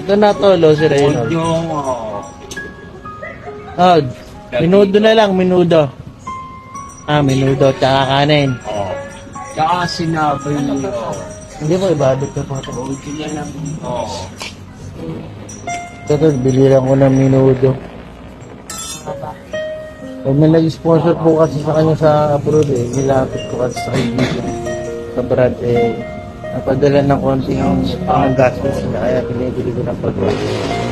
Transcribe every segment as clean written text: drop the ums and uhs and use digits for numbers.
Ito na tolo si Reynold. Yung, Oh, minudo na lang, minudo. Minudo, tsaka kanin. Tsaka sinabi niyo, Hindi mo ibabit ka po. buti na lang. Ito, bili lang ko ng minudo. Pag may nag-sponsor po kasi sa kanya sa abroad nilapit ko kasi sa kaibigan. Sa Brad napadala ng konti yung gastos na kaya pinibili ko ng pagkain.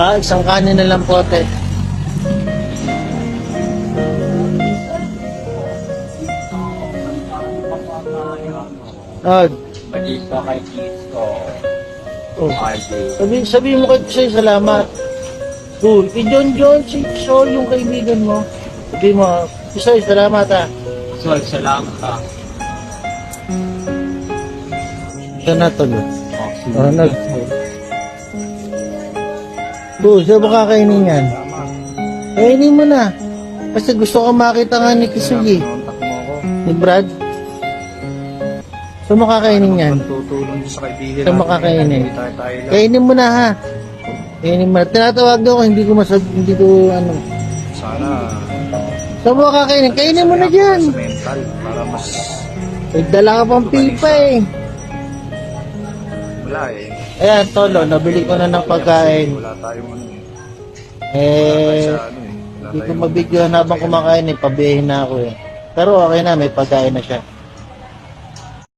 Isang kanin na lang po, te. Mali ka kay Tito. Sabi mo kay Tisay, salamat. Kay John, si Sol, yung kaibigan mo. Sabi mo, Tisay, salamat So, salamat ka. Ito na tuloy. Saan mo kakainin yan? Kainin mo na. Kasi gusto ko makita nga ni Kisugi. Ni Brad. Saan mo kakainin yan? Tutulong sa kaibigan. Saan mo kakainin? Kainin mo na ha. Kainin mo na. Tinatawag ako, hindi ko ano. Sana. Saan mo kakainin? Kainin mo na dyan. Sa mental, para mas Nagdala ka pang pipa wala eh. Ayan, tolo, nabili ko na ng pagkain. Wala tayong ano eh. Sa ano eh. Hindi ko mabigyan habang kumakain pabihin na ako Pero okay na, may pagkain na siya.